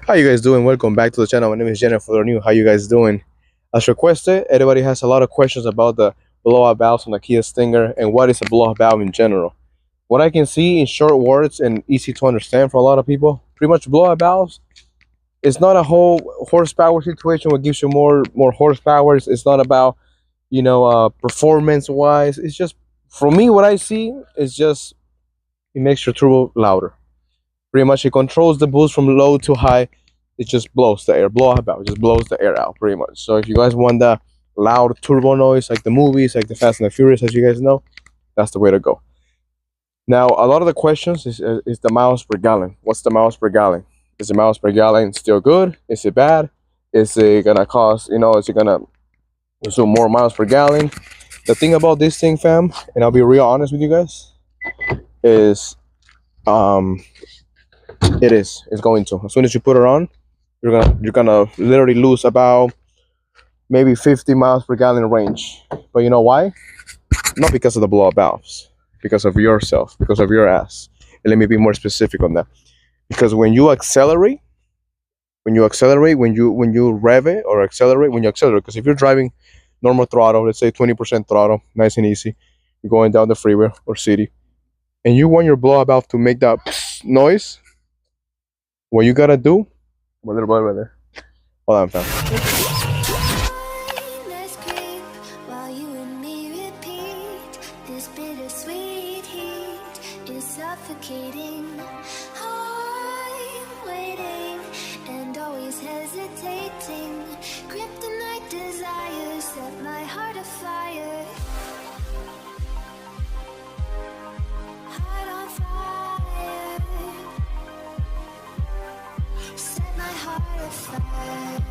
How you guys doing? Welcome back to the channel. My name is Jennifer New. How you guys doing? As requested, everybody has a lot of questions about the blowout valves on the Kia Stinger and what is a blowout valve in general. What I can see in short words and easy to understand for a lot of people, pretty much blowout valves, it's not a whole horsepower situation what gives you more horsepower. It's not about performance wise. It's just, for me, what I see is just it makes your turbo louder. Pretty much it controls the boost from low to high. It just blows the air. Blowout valve just blows the air out pretty much. So if you guys want that loud turbo noise like the movies, like the Fast and the Furious, as you guys know, that's the way to go. Now, a lot of the questions is the miles per gallon. What's the miles per gallon? Is the miles per gallon still good? Is it bad? Is it gonna cost, is it gonna consume more miles per gallon? The thing about this thing, fam, and I'll be real honest with you guys, is it's going to. As soon as you put it on, you're gonna literally lose about maybe 50 miles per gallon range. But you know why? Not because of the blowout valves, because of yourself, because of your ass. And let me be more specific on that. Because when you accelerate, when you rev it or accelerate, because if you're driving normal throttle, let's say 20% throttle, nice and easy, you're going down the freeway or city, and you want your blowout valve to make that noise, what you gotta do, my little boy right there. Hold on, fam. Suffocating, I'm waiting and always hesitating. Kryptonite desires set my heart afire. Heart on fire. Set my heart afire.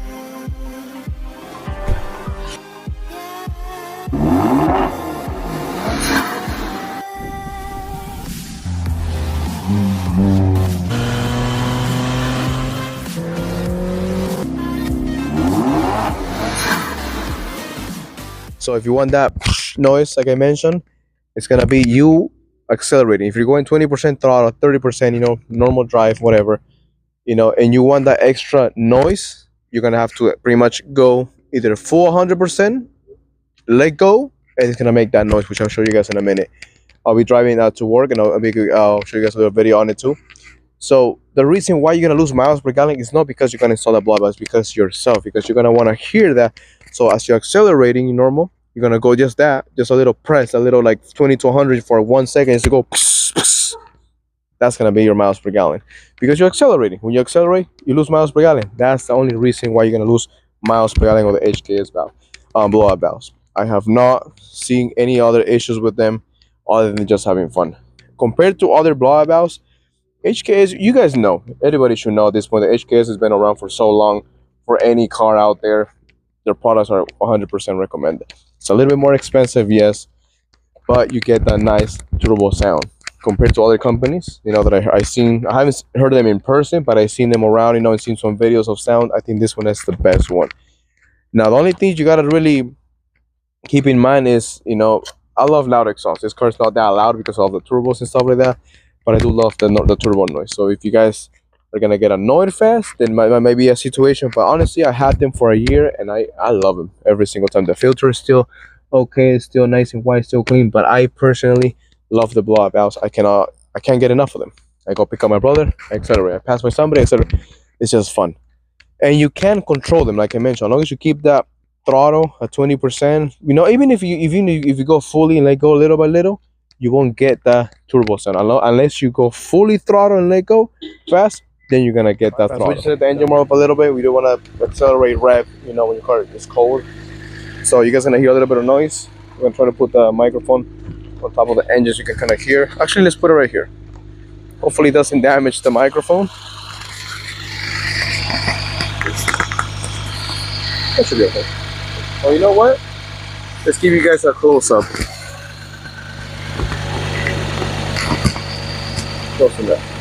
So if you want that noise, like I mentioned, it's gonna be you accelerating. If you're going 20% throttle, 30%, normal drive, whatever, and you want that extra noise, you're gonna have to pretty much go either full 100%, let go, and it's gonna make that noise, which I'll show you guys in a minute. I'll be driving out to work, and I'll show you guys a little video on it too. So the reason why you're gonna lose miles per gallon is not because you're gonna install a blowout valve, it's because yourself, because you're gonna want to hear that. So as you're accelerating normal, you're gonna go just a little press, a little like 20 to 100 for 1 second, to go pss, pss. That's gonna be your miles per gallon because you're accelerating. When you accelerate, you lose miles per gallon. That's the only reason why you're gonna lose miles per gallon with the HKS valve, blowout valves. I have not seen any other issues with them other than just having fun. Compared to other blowout valves, HKS, you guys know, everybody should know at this point that HKS has been around for so long. For any car out there, their products are 100% recommended. It's a little bit more expensive, yes, but you get that nice turbo sound compared to other companies, that I've seen. I haven't heard them in person, but I've seen them around, and seen some videos of sound. I think this one is the best one. Now, the only thing you gotta really keep in mind is, I love loud exhaust. This car's not that loud because of the turbos and stuff like that, but I do love the turbo noise. So if you guys are gonna get annoyed fast, then might be a situation. But honestly, I had them for a year, and I love them every single time. The filter is still okay, it's still nice and white, still clean. But I personally love the blowout valves. I can't get enough of them. I go pick up my brother, etc. I pass by somebody, etc. It's just fun, and you can control them, like I mentioned, as long as you keep that throttle at 20%. Even if you go fully and let go little by little, you won't get that turbo sound unless you go fully throttle and let go fast. Then you're gonna get that throttle. We just set the engine more up a little bit. We don't want to accelerate rev, when your car is cold. So you guys gonna hear a little bit of noise. I'm gonna try to put the microphone on top of the engine so you can kind of hear. Actually, let's put it right here. Hopefully, it doesn't damage the microphone. That should be okay. Oh, you know what? Let's give you guys a close up. Close enough.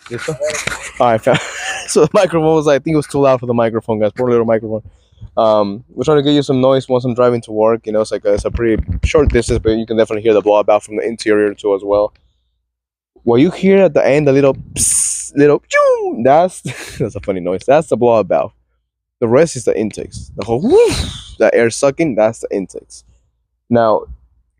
Yes, sir. All right, So the microphone was, I think it was too loud for the microphone, guys. Poor little microphone. We're trying to get you some noise once I'm driving to work. You know, it's a pretty short distance, but you can definitely hear the blowout from the interior too as well. What you hear at the end, the little psst, little pew, that's that's a funny noise. That's the blowout valve. The rest is the intakes. The whole that air sucking, that's the intakes. Now,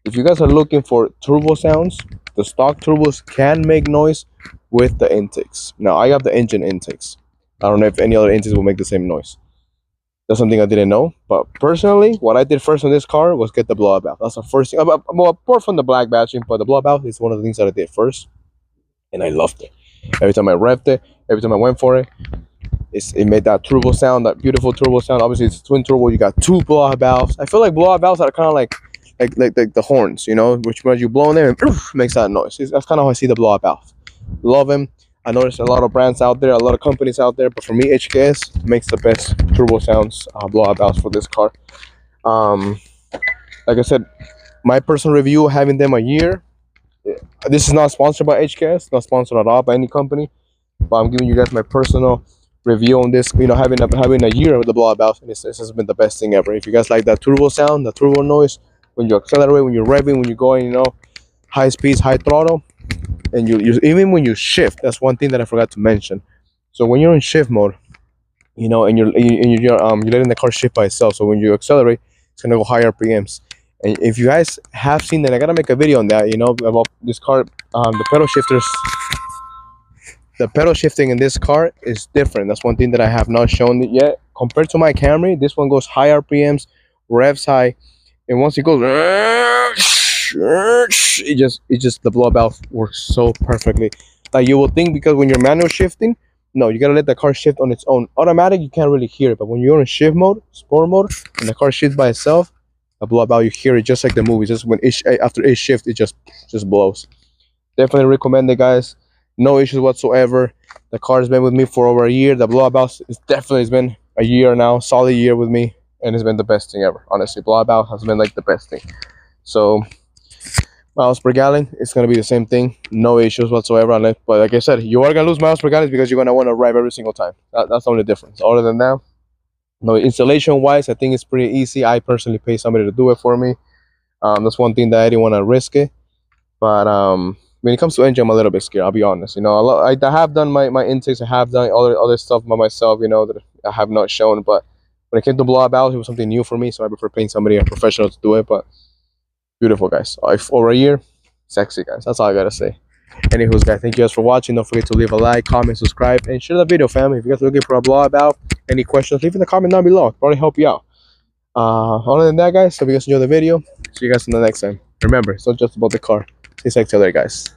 if you guys are looking for turbo sounds, the stock turbos can make noise with the intakes. Now, I have the engine intakes. I don't know if any other intakes will make the same noise. That's something I didn't know. But personally, what I did first on this car was get the blowout valve. That's the first thing. Well, apart from the black batching, but the blowout valve is one of the things that I did first, and I loved it. Every time I revved it, every time I went for it, it made that turbo sound, that beautiful turbo sound. Obviously, it's twin turbo. You got two blowout valves. I feel like blowout valves are kind of like the horns, you know, which when you blow in there and makes that noise. That's kind of how I see the blowout valve. Love him. I noticed a lot of brands out there, a lot of companies out there, but for me, HKS makes the best turbo sounds, blowout valves for this car. Like I said, my personal review, having them a year. This is not sponsored by HKS, not sponsored at all by any company, but I'm giving you guys my personal review on this. You know, having a year with the blowout valve, this has been the best thing ever. If you guys like that turbo sound, the turbo noise, when you accelerate, when you're revving, when you're going, you know, high speeds, high throttle, and you even when you shift, that's one thing that I forgot to mention. So when you're in shift mode, you know, and you're letting the car shift by itself. So when you accelerate, it's gonna go higher RPMs. And if you guys have seen that, I gotta make a video on that. You know, about this car, the pedal shifters. The pedal shifting in this car is different. That's one thing that I have not shown it yet. Compared to my Camry, this one goes high RPMs, revs high, and once it goes, it just the blowout valve works so perfectly. Like you will think, because when you're manual shifting, no, you gotta let the car shift on its own. Automatic, you can't really hear it, but when you're in shift mode, sport mode, and the car shifts by itself, the blowout valve, you hear it just like the movies. Just when after each shift, it just blows. Definitely recommend it, guys. No issues whatsoever. The car's been with me for over a year. The blowout valve is definitely has been a year now, solid year with me, and it's been the best thing ever. Honestly, blowout valve has been like the best thing. So miles per gallon, it's gonna be the same thing. No issues whatsoever on it. But like I said, you are gonna lose miles per gallon because you're gonna want to rev every single time. That's the only difference. Other than that, no, installation wise, I think it's pretty easy. I personally pay somebody to do it for me. That's one thing that I didn't want to risk it. But when it comes to engine, I'm a little bit scared. I'll be honest. You know, I have done my intakes. I have done other stuff by myself. You know, that I have not shown. But when it came to blowout valves, it was something new for me. So I prefer paying somebody, a professional, to do it. But beautiful, guys. Over a year, sexy, guys. That's all I gotta say. Anywho's, guys, thank you guys for watching. Don't forget to leave a like, comment, subscribe, and share the video, family. If you guys are looking for a blowout valve, any questions, leave in the comment down below. I'll probably help you out. Other than that, guys, hope you guys enjoy the video. See you guys in the next time. Remember, it's not just about the car. Stay sexy out there, guys.